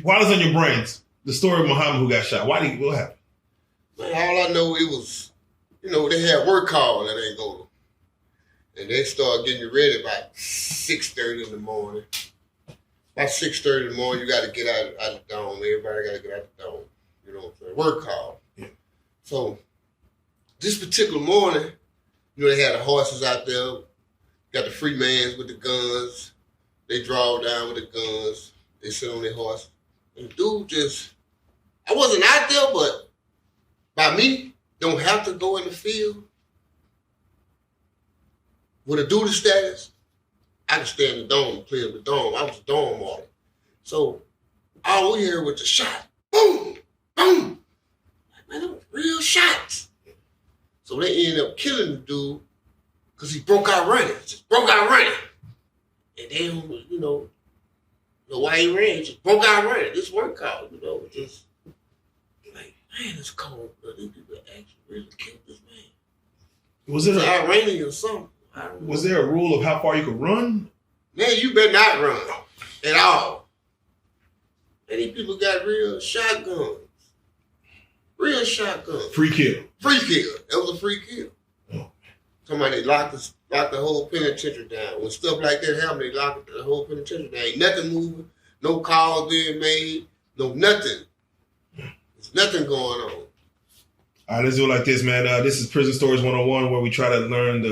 while it's on your brains, the story of Muhammad who got shot. What happened? Man, all I know, it was, they had work call at Angola. And they started getting you ready about 6:30 in the morning. About 6:30 in the morning, you got to get out of the dome. Everybody got to get out the dome. You know what I'm saying? Work call. Yeah. So this particular morning, they had the horses out there. Got the free mans with the guns. They draw down with the guns. They sit on their horse. And the dude I wasn't out there, but by me, don't have to go in the field. With a duty status, I could stay in the dome and play in the dome. I was a dome martyr. So all we heard was the shot. Boom! Boom! Like, man, them real shots. So they ended up killing the dude because he broke out running. Just broke out running. And then, why he ran, he just broke out running. This work call, just like, man, it's cold. But these people actually really killed this man. Was it Iranian or something? Was there a rule of how far you could run? Man, you better not run at all. And these people got real shotguns. Real shotguns. Free kill. Free kill. That was a free kill. Oh. Somebody locked the whole penitentiary down. When stuff like that happened, they locked the whole penitentiary down. Ain't nothing moving. No calls being made. No nothing. There's nothing going on. All right, let's do it like this, man. This is Prison Stories 101, where we try to learn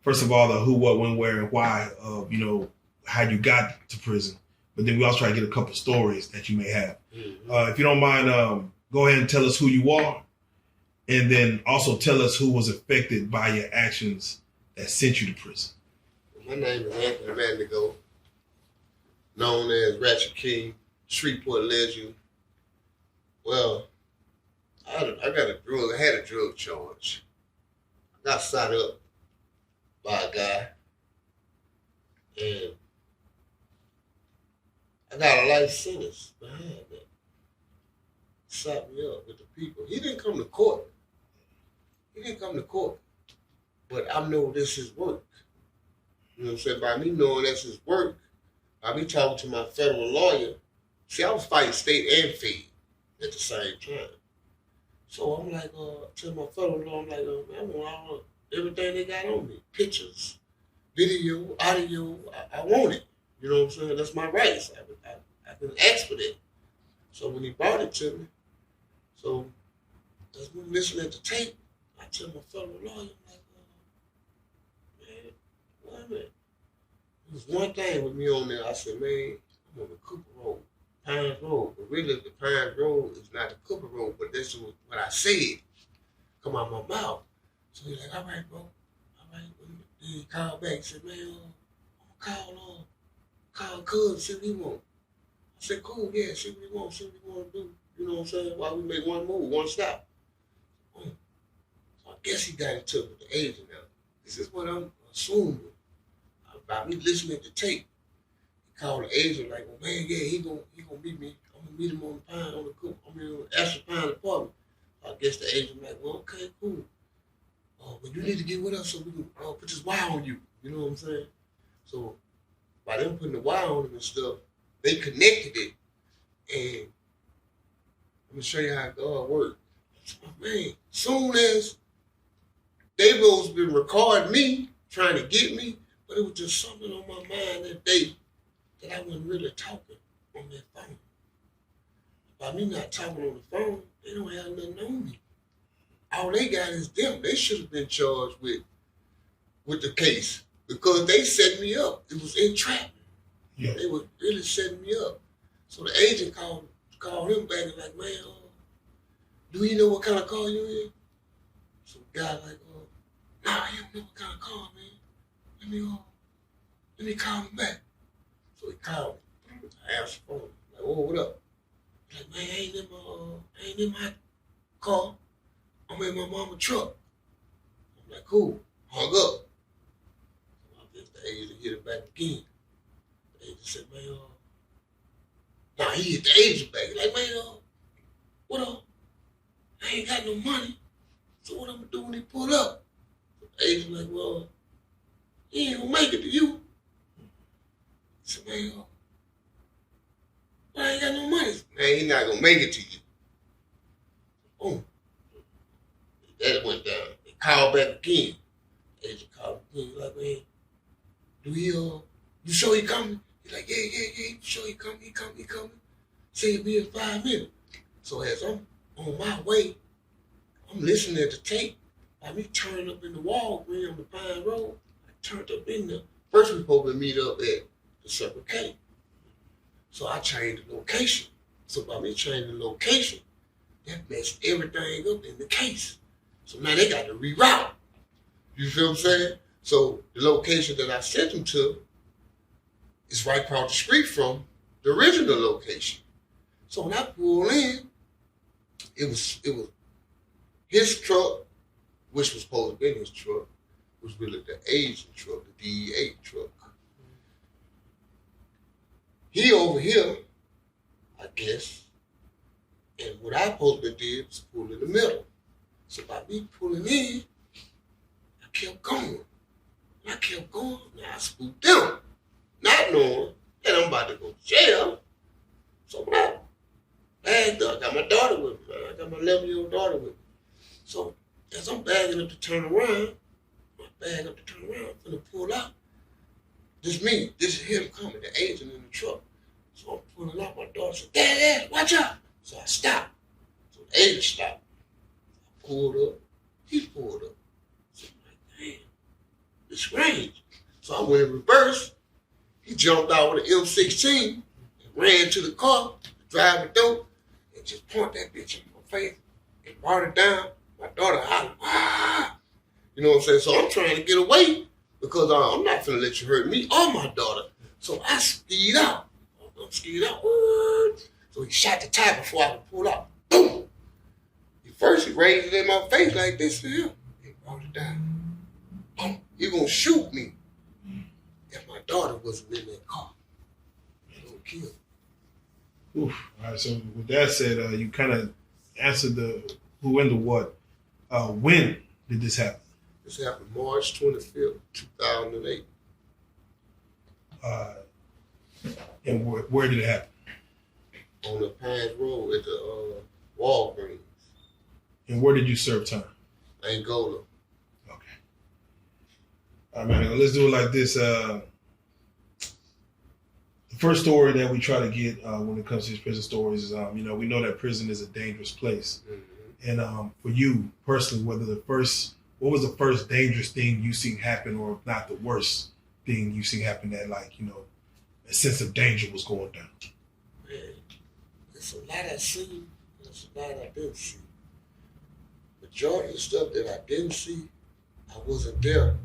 first of all, the who, what, when, where, and why of, how you got to prison. But then we also try to get a couple stories that you may have. Mm-hmm. If you don't mind, go ahead and tell us who you are. And then also tell us who was affected by your actions that sent you to prison. My name is Anthony Mandigo, known as Ratchet King, Shreveport legend. Well, I had a drug charge. I got signed up by a guy, and I got a life sentence behind that. Shot me up with the people. He didn't come to court. But I know this is work. You know what I'm saying? By me knowing that's his work, by me talking to my federal lawyer, see, I was fighting state and fed at the same time. So I'm like, to my federal lawyer, I'm like, man, I want everything they got on me. Pictures, video, audio, I want it. You know what I'm saying? That's my rights. I can ask for that. So when he brought it to me, so as we listening to tape, I tell my federal lawyer, I'm like, man, wait a minute. There's one thing with me on there. I said, man, I'm on the Cooper Road, Pines Road. But really, the Pines Road is not the Cooper Road, but that's what I said come out my mouth. So he's like, all right, bro. All right. Then he called back and said, man, I'm going to call Cuz, see what he want. I said, cool, yeah, see what he want to do. You know what I'm saying? While we make one move, one stop. So I guess he got into it with the agent now. This is what I'm assuming. By me listening to tape, he called the agent like, well, man, yeah, he gonna meet me. I'm gonna meet him on the Astro Pine apartment. I guess the agent like, well, okay, cool. But you need to get with us so we can put this wire on you. You know what I'm saying? So by them putting the wire on him and stuff, they connected it. And I'm gonna show you how God works. Man, soon as they was been recording me, trying to get me, but it was just something on my mind that day that I wasn't really talking on that phone. By me not talking on the phone, they don't have nothing on me. All they got is them. They should have been charged with the case because they set me up. It was entrapment. Yeah. They were really setting me up. So the agent called him back and like, man, do you know what kind of car you in? So the guy like, nah, you don't know what kind of car, man. Let me call him back. So he called me. I answered the phone. Like, oh, what up? He's like, man, I ain't in my car. I'm in my mama's truck. I'm like, cool. Hung up. So I guess the agent hit it back again. The agent said, man, nah, he hit the agent back. He's like, man, what up? I ain't got no money. So what I'm gonna do when he pull up? So the agent like, well, he ain't gonna make it to you. I said, man, what but I ain't got no money. Man, he not gonna make it to you. Boom. That went down. They called back again. Agent called again, like, man, you sure he coming? He's like, yeah, you sure he coming? He coming. Say he'll be in 5 minutes. So as I'm on my way, I'm listening to the tape. By me turning up in the Walgreens on the Pine Road, I turned up in there. First we supposed to meet up at the Circle K. So I changed the location. So by me changing the location, that messed everything up in the case. So now they got to reroute. You feel what I'm saying? So the location that I sent them to is right across the street from the original location. So when I pulled in, it was his truck, which was supposed to be his truck, was really the agent truck, the DEA truck. He over here, I guess, and what I supposed to did was pull in the middle. So by me pulling in, I kept going. And I kept going, and I spooked them, not knowing that I'm about to go to jail. So when I bagged up, I got my daughter with me, man. I got my 11-year-old daughter with me. So as I'm bagging up to turn around, I'm gonna pull out. This is him coming, the agent in the truck. So I'm pulling out, my daughter said, Dad, watch out. So I stopped. So the agent stopped. I pulled up, he pulled up. So I'm like, damn, it's strange. So I went in reverse. He jumped out with an M16 and ran to the car, the driver door, and just pointed that bitch in my face and brought it down. My daughter hollered, ah! You know what I'm saying? So I'm trying to get away because I'm not finna let you hurt me or my daughter. So I skied out. I'm skied out. So he shot the tire before I could pull out. Boom! First he raised it in my face like this for him. He brought it down. Boom! He gonna shoot me if my daughter wasn't in that car. He gonna kill me. Oof. All right, so with that said, you kind of answered the who and the what. When did this happen? This happened March 25th, 2008. And where did it happen? On the Pines Road at the Walgreens. And where did you serve time? Angola. Okay. All right, man. Let's do it like this. The first story that we try to get when it comes to these prison stories is, we know that prison is a dangerous place. Mm-hmm. And for you personally, what was the first dangerous thing you seen happen, or if not the worst thing you seen happen that, a sense of danger was going down? Man, there's a lot I seen, there's a lot I didn't see. Majority of the stuff that I didn't see, I wasn't there.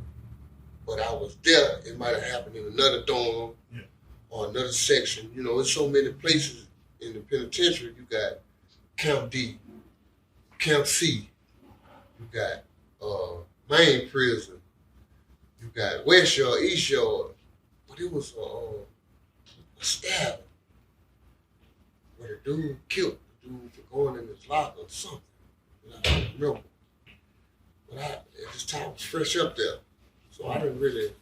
But I was there. It might have happened in another dorm or another section. You know, there's so many places in the penitentiary. You got Camp D, Camp C, you got main prison, you got West Yard, East Yard. But it was a stabbing where the dude killed the dude for going in his locker or something. I don't remember. But at this time I was fresh up there. So I didn't really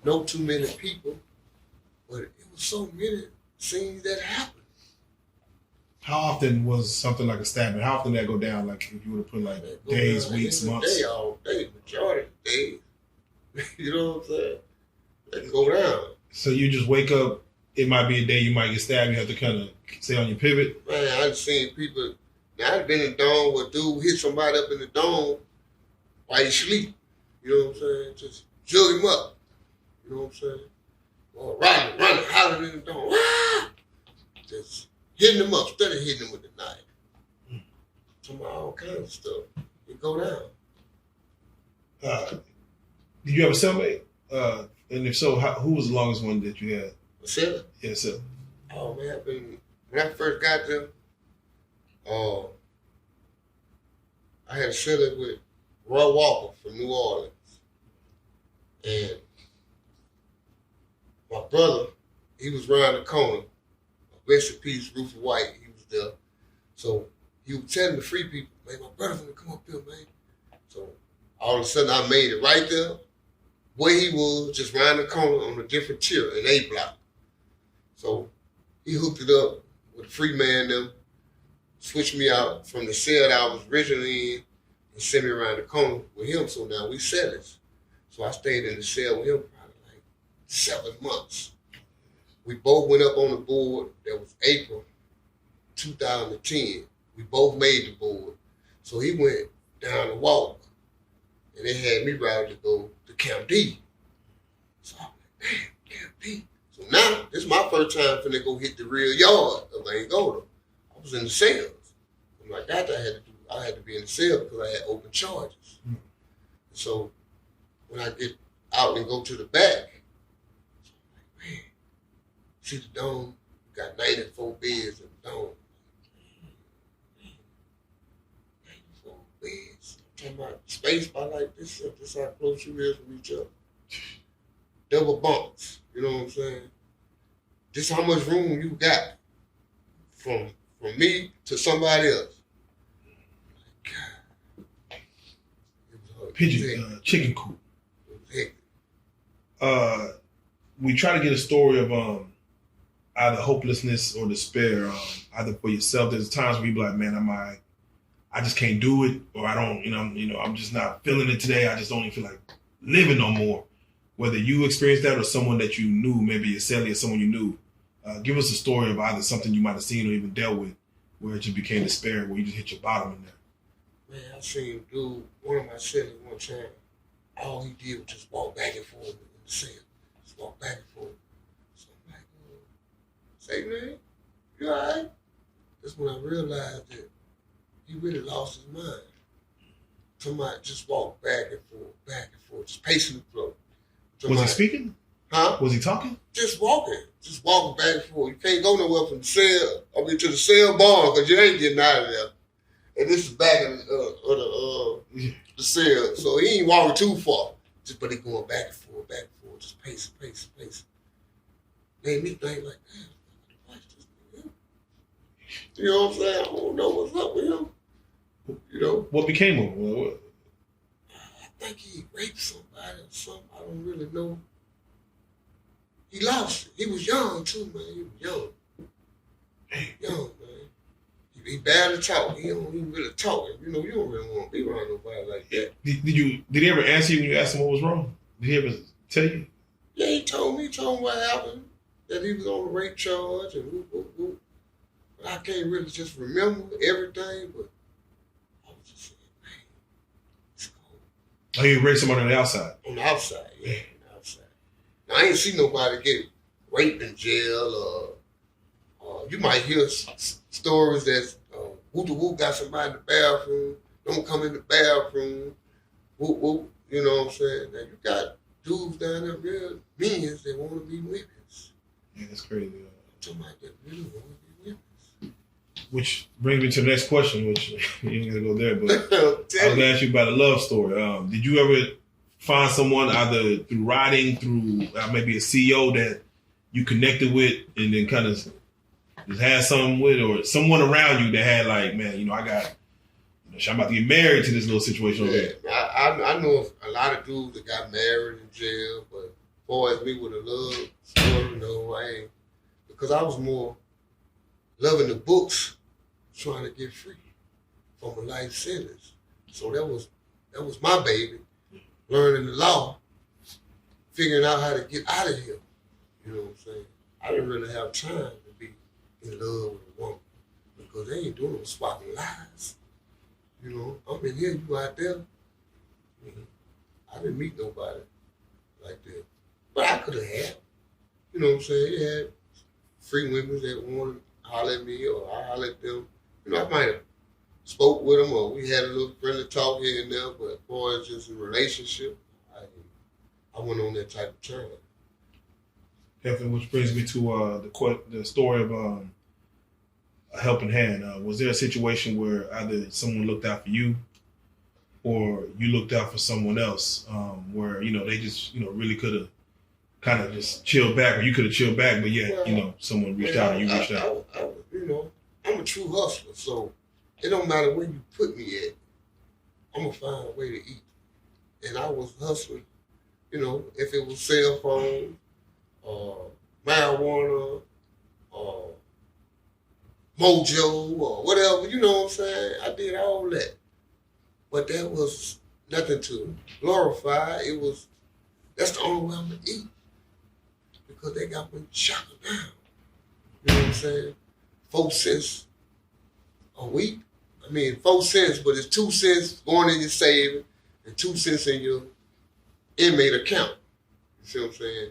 know too many people. But it was so many scenes that happened. How often was something like a stabbing? How often did that go down? Like if you would have put days, weeks, months? Day, all day, majority of days. You know what I'm saying? They can go down. So you just wake up, it might be a day you might get stabbed, you have to kind of stay on your pivot? Man, I've seen people, I've been in the dome where dude hit somebody up in the dome while you sleep. You know what I'm saying? Just jug him up. You know what I'm saying? Or running, hollering in the dome. Ah! Just hitting him up, instead of hitting him with the knife. Talking about all kinds of stuff. It go down. Did you have a cellmate? And if so, who was the longest one that you had? A cellar? Yeah, so. Oh man, when I first got there, I had a cellar with Roy Walker from New Orleans. And my brother, he was around the corner. Rest in peace, Rufus White, he was there. So he was telling the free people, man, my brother's gonna come up here, man. So all of a sudden I made it right there where he was, just around the corner on a different tier, an A block. So he hooked it up But the free man them switched me out from the cell that I was originally in and sent me around the corner with him. So now we sellers. So I stayed in the cell with him probably like 7 months. We both went up on the board. That was April 2010. We both made the board. So he went down the walk, and they had me routed to go to Camp D. So I'm like, damn, Camp D. So now, this is my first time finna go hit the real yard of Angola. I was in the cells. And like that, I had to be in the cell because I had open charges. Mm-hmm. So when I get out and go to the back, so I'm like, man, see the dome? Got 94 beds in the dome. 94 beds. I'm talking about space by like this, this how close you is from each other. Double bunks, you know what I'm saying? This how much room you got from me to somebody else. God. Pigeon, chicken coop. We try to get a story of either hopelessness or despair, either for yourself. There's times where you be like, man, I just can't do it, or I don't, I'm just not feeling it today. I just don't even feel like living no more. Whether you experienced that or someone that you knew, maybe a cellie or someone you knew, give us a story of either something you might have seen or even dealt with, where it just became despair, where you just hit your bottom in there. Man, I seen a dude, one of my cellies one time, all he did was just walk back and forth in the cell. Just walk back and forth. So I'm like, say, man, you all right? That's when I realized that he really lost his mind. Somebody just walked back and forth, just pacing the floor. Was he speaking? Huh? Was he talking? Just walking back and forth. You can't go nowhere from the cell, to the cell barn, because you ain't getting out of there. And this is back of the cell, so he ain't walking too far. But he going back and forth, just pacing. Made me think like, damn, watch this nigga. You know what I'm saying? I don't know what's up with him. You know? What became of him? I think he raped somebody or something. I don't really know. He lost it. He was young too, man. He was young, man. He barely talk. He don't even really talk. You don't really want to be around nobody like that. Did he ever answer you when you asked him what was wrong? Did he ever tell you? Yeah, he told me what happened. That he was on a rape charge and whoop. But I can't really just remember everything, but I was just saying, man, it's cold. Oh, he raped somebody on the outside? On the outside, yeah, on the outside. Now, I ain't seen nobody get raped in jail or you might hear stories that whoop got somebody in the bathroom, don't come in the bathroom, whoop, you know what I'm saying? Now, you got dudes down there, real means they want to be witness. Yeah, that's crazy. Somebody that really want to be witness. Which brings me to the next question, which you ain't gonna go there, but I was gonna ask you about a love story. Did you ever find someone either through writing, through maybe a CEO that you connected with, and then kind of just had something with, or someone around you that had like, man, I'm about to get married to this little situation over there? I know a lot of dudes that got married in jail, but as far as me with a love story, no, I ain't. Because I was more loving the books, trying to get free from a life sentence. So that was my baby, learning the law, figuring out how to get out of here. You know what I'm saying? I didn't really have time to be in love with a woman because they ain't doing no swapping lies. You know, I'm in here, you out there. I didn't meet nobody like that. But I could have had. You know what I'm saying? You had free women that wanted to holler at me or I holler at them. I might have spoke with them or we had a little friendly talk here and there, but as far as just a relationship, I went on that type of term. Definitely, which brings me to the story of a helping hand. Was there a situation where either someone looked out for you or you looked out for someone else where, they just, really could have kind of just chilled back, or you could have chilled back, but yet, someone reached out and you reached out? I'm a true hustler, so it don't matter where you put me at, I'm going to find a way to eat. And I was hustling, if it was cell phone, marijuana, mojo or whatever, you know what I'm saying? I did all that. But that was nothing to glorify. That's the only way I'm going to eat. Because they got me shot down. You know what I'm saying? 4 cents a week. I mean, 4 cents, but it's 2 cents going in your savings and 2 cents in your inmate account. You see what I'm saying?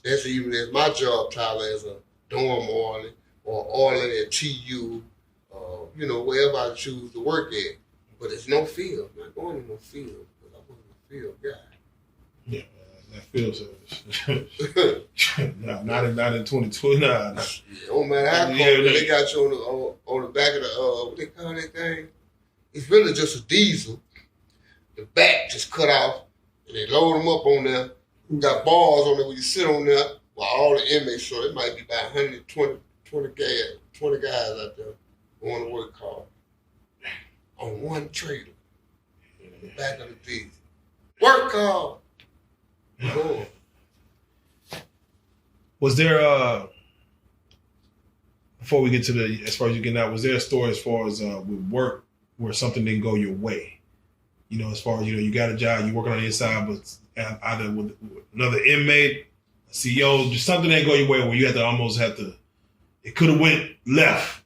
That's even as my job title as a dorm orderly or orderly at TU, wherever I choose to work at. But it's no field. I'm not going to no field because I wasn't a field guy. Yeah, that field service. No, not in 2020. Nah. Yeah, no matter how cold they got you on the back of the what they call that thing? It's really just a diesel. The back just cut off, and they load them up on there. You got bars on there where you sit on there while all the inmates. So it might be about 120 guys out there going to work hard on one trailer. The back of the diesel. Work hard. Lord. Was there before we get to as far as you get out, was there a story as far as with work where something didn't go your way? You know, as far as you got a job, you working on the inside, but either with another inmate, a CEO, just something didn't go your way where you it could have went left.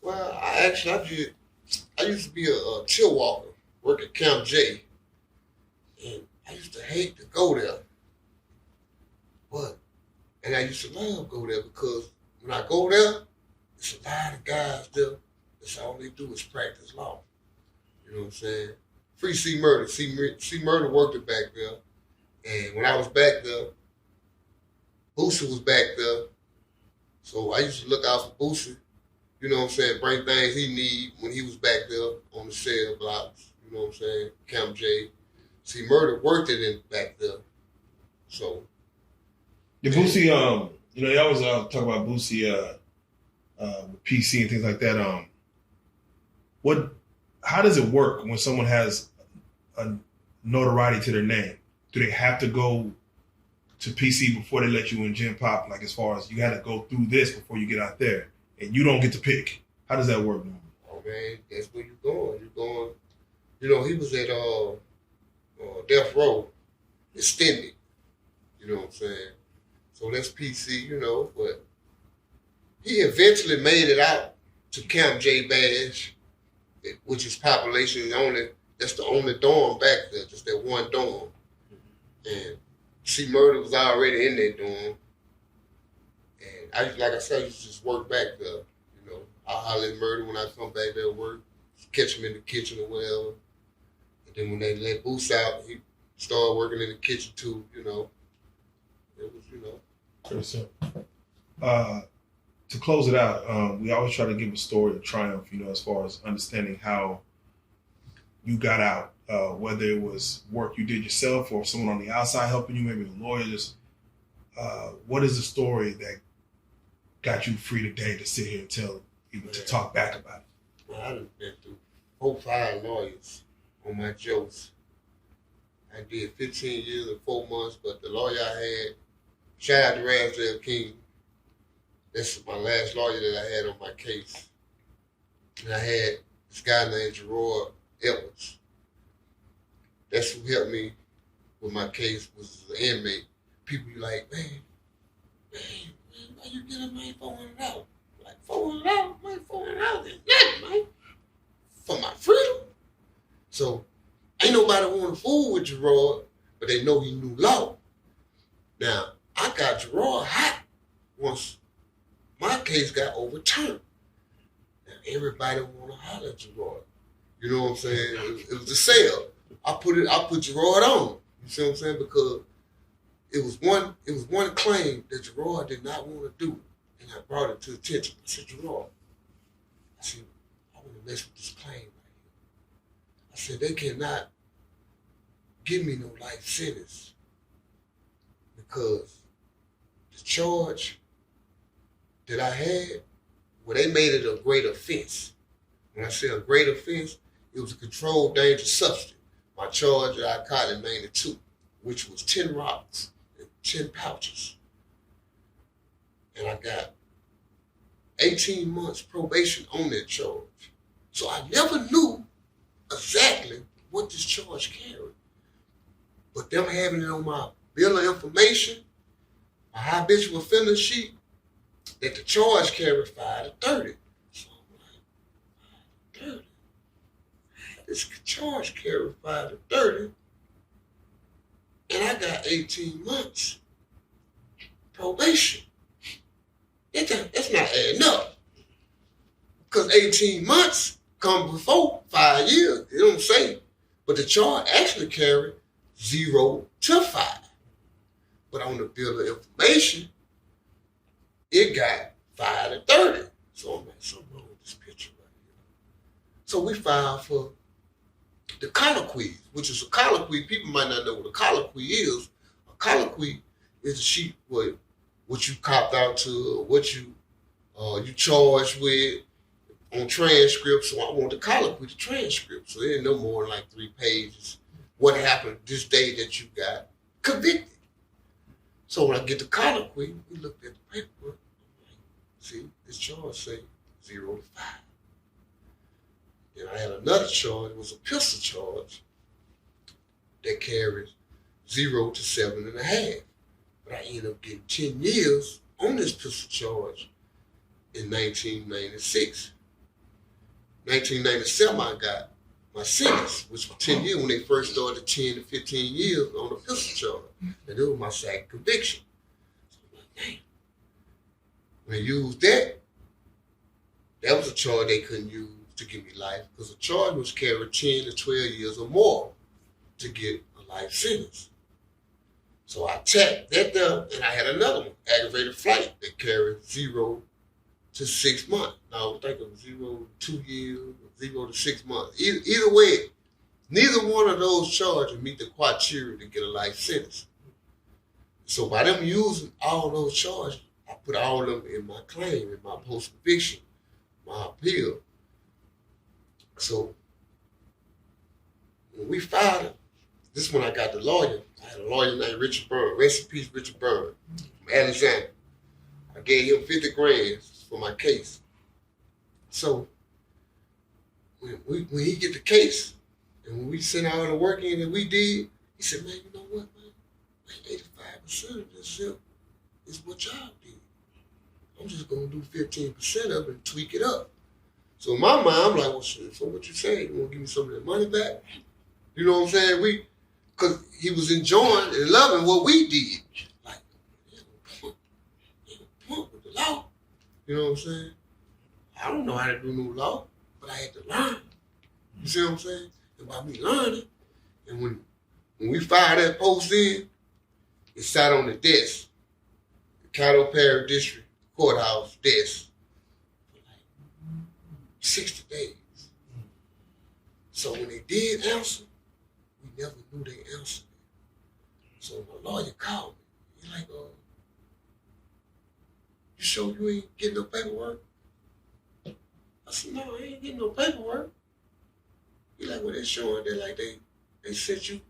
Well, I used to be a chill walker, work at Camp J, and I used to hate to go there. And I used to love go there because when I go there, it's a lot of guys there. That's all they do is practice law. You know what I'm saying? Free C Murder. C Murder worked it back there. And when I was back there, Boosie was back there. So I used to look out for Boosie. You know what I'm saying? Bring things he need when he was back there on the cell blocks. You know what I'm saying? Camp J. C Murder worked it in back there. So. Yeah, Boosie, they always talk about Boosie with PC and things like that. How does it work when someone has a notoriety to their name? Do they have to go to PC before they let you in Gen Pop? Like as far as you got to go through this before you get out there, and you don't get to pick. How does that work? Oh man, that's where you're going. He was at Death Row, extended. You know what I'm saying? So that's PC, but he eventually made it out to Camp J Badge, which is population that's the only dorm back there, just that one dorm. And C Murder was already in that dorm. And I used to just work back there. I holler at Murder when I come back there to work, catch him in the kitchen or whatever. And then when they let Boots out, he started working in the kitchen too, It was, Pretty simple. To close it out, we always try to give a story of triumph, as far as understanding how you got out, whether it was work you did yourself or someone on the outside helping you, maybe a lawyer. What is the story that got you free today to sit here and tell people to talk back about it? Well, I've been through 4-5 lawyers on my jokes. I did 15 years and 4 months, but the lawyer I had, shout out to Ratchet King. That's my last lawyer that I had on my case. And I had this guy named Gerard Edwards. That's who helped me with my case, was an inmate. People be like, man, why you getting my $400? Like, $400? Man, $400 is nothing, man. For my freedom. So, ain't nobody want to fool with Gerard, but they know he knew law. Now, I got Gerard hot once my case got overturned. Now, everybody want to holler at Gerard. You know what I'm saying? It was a sale. I put Gerard on. You see what I'm saying? Because it was one claim that Gerard did not want to do, and I brought it to attention. I said, Gerard, I want to mess with this claim right here. I said, they cannot give me no life sentence because the charge that I had, they made it a great offense. When I say a great offense, it was a controlled dangerous substance. My charge that I caught in 92, which was 10 rocks and 10 pouches. And I got 18 months probation on that charge. So I never knew exactly what this charge carried. But them having it on my bill of information, my habitual offender sheet, that the charge carried 5 to 30. So I'm like, 5 to 30? This charge carried 5 to 30, and I got 18 months probation. That's not adding up. Because 18 months come before 5 years. It don't say. But the charge actually carried 0 to 5. But on the bill of information, it got 5 to 30. So I'm like, something wrong with this picture right here. So we filed for the colloquy, which is a colloquy. People might not know what a colloquy is. A colloquy is a sheet where what you copped out to, or what you charged with on transcript. So I want the colloquy, the transcript. So it ain't no more than like 3 pages. What happened this day that you got convicted? So when I get the colloquy, we looked at the paperwork. I'm like, see, this charge say 0 to 5. Then I had another charge. It was a pistol charge that carried 0 to 7.5. But I ended up getting 10 years on this pistol charge in 1996. 1997, I got my sentence, which was 10 years when they first started 10 to 15 years on the pistol charge. And it was my second conviction. So I'm like, damn. When they used that, that was a charge they couldn't use to give me life, because the charge was carried 10 to 12 years or more to get a life sentence. So I tapped that down, and I had another one, aggravated flight, that carried 0 to 6 months. Now I think of 0 to 2 years, 0 to 6 months. Either way, neither one of those charges meet the criteria to get a life sentence. So by them using all those charges, I put all of them in my claim, in my post-conviction, my appeal. So when we filed it, this is when I got the lawyer. I had a lawyer named Richard Byrne. Rest in peace, Richard Byrne, from Alexander. I gave him 50 grand for my case. So when he get the case, and when we sent all the work in that we did, he said, man, you know what, man? Like 85% of this shit is what y'all did. I'm just gonna do 15% of it and tweak it up. So in my mind, I'm like, well, shit, so what you saying? You wanna give me some of that money back? You know what I'm saying? Because he was enjoying and loving what we did. Like, they don't pump with the law. You know what I'm saying? I don't know how to do no law, but I had to learn. You see what I'm saying? And by me learning, and when we filed that post in, it sat on the desk, the Caddo Parish District Courthouse desk, for like 60 days. So when they did answer, we never knew they answered it. So my lawyer called me. He's like, you sure you ain't getting no paperwork? I said, no, I ain't getting no paperwork. He's like, well, they're showing that like they said you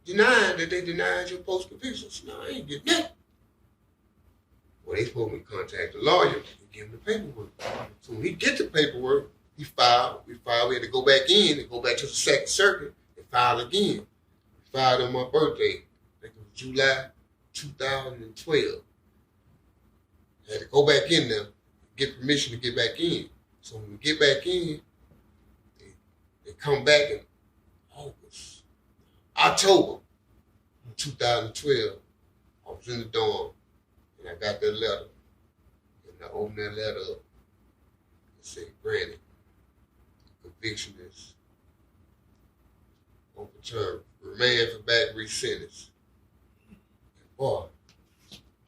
denied that they denied your post-conviction. I said, no, I ain't getting that. Well, they supposed to contact the lawyer and give him the paperwork. So when he get the paperwork, we filed. We had to go back in and go back to the Second Circuit and file again. We filed on my birthday. I think it was July 2012. I had to go back in there, get permission to get back in. So when we get back in, they come back in October 2012. I was in the dorm and I got that letter. And I opened that letter up. It said, granted, conviction is overturned. Remand for back re-sentence. And boy,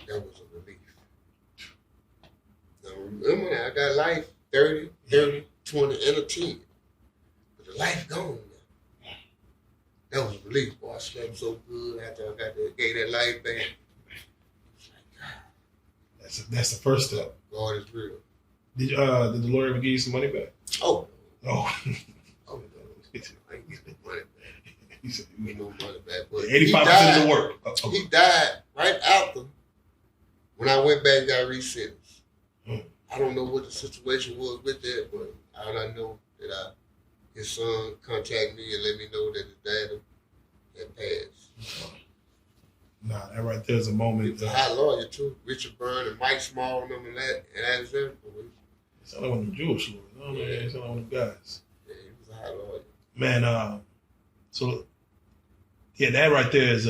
that was a relief. Now remember, I got life 30, 20, and a 10. But the life gone now. That was a relief, boy. I slept so good after I gave that life back. It's like, God. That's the first step. God is real. Did the lawyer ever give you some money back? Oh. Oh. Oh, I ain't getting no money back. He said, no money back. But 85% of the work. He died right after when I went back and got re-sentenced. I don't know what the situation was with that, but all I know that his son contacted me and let me know that his dad had passed. Nah, that right there's a moment. He was a high lawyer too. Richard Byrne and Mike Small, remember that? And Alexander. It's only one of them Jewish lawyers. I don't know. It's only one of them guys. Yeah, he was a high lawyer. Man, so yeah, that right there is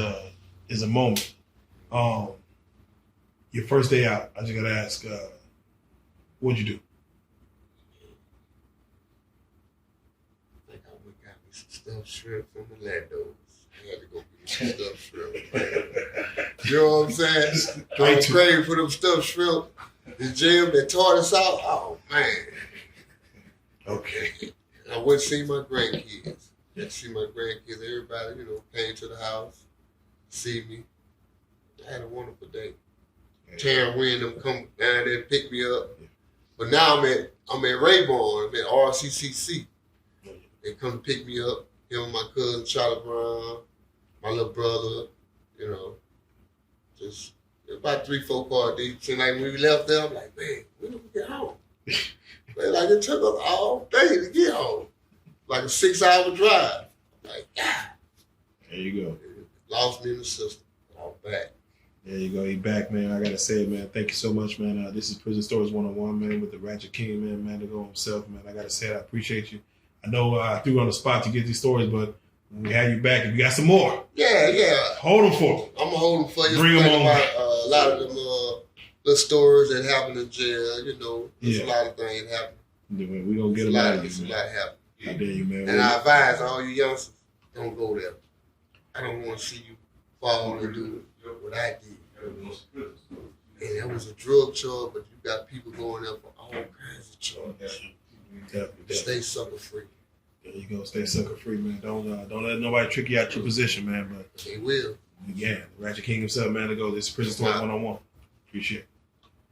a moment. Your first day out, I just gotta ask, what'd you do? I think I went and got me some stuffed shrimp from the Landos. I had to go get me some stuffed shrimp. You know what I'm saying? I'm craving for them stuffed shrimp. The jam that taught us out. Oh man. Okay. I went to see my grandkids. Everybody, came to the house, see me. I had a wonderful day. Taryn Wynn them come down there and pick me up. But now I'm at Rayborn, I'm at RCCC. They come pick me up. Him and my cousin Charlie Brown, my little brother, just about 3-4 cars deep. And like when we left there, I'm like, man, when do we get home? Man, like it took us all day to get home. Like a 6-hour drive. Like, ah. There you go. Lost me in the system. I'm back. There you go. You back, man. I gotta say it, man. Thank you so much, man. This is Prison Stories 101, man, with the Ratchet King, man, Mandigo himself, man. I gotta say it. I appreciate you. I know I threw you on the spot to get these stories, but when we have you back, if you got some more, yeah, hold them for me. I'm gonna hold them for you. Bring them on. A lot of them little stories that happened in jail. There's a lot of things happening. We gonna get them out of There's you, a man. lot happening. I dare you, man. And I advise all you youngsters, don't go there. I don't want to see you fall and do what I did. And that was a drug charge, but you got people going there for all kinds of charges. Definitely. Stay sucker free. There you go. Stay sucker free, man. Don't let nobody trick you out your position, man. But they will. again, Ratchet King himself, man, to go. This is Prison Story 101. Appreciate it.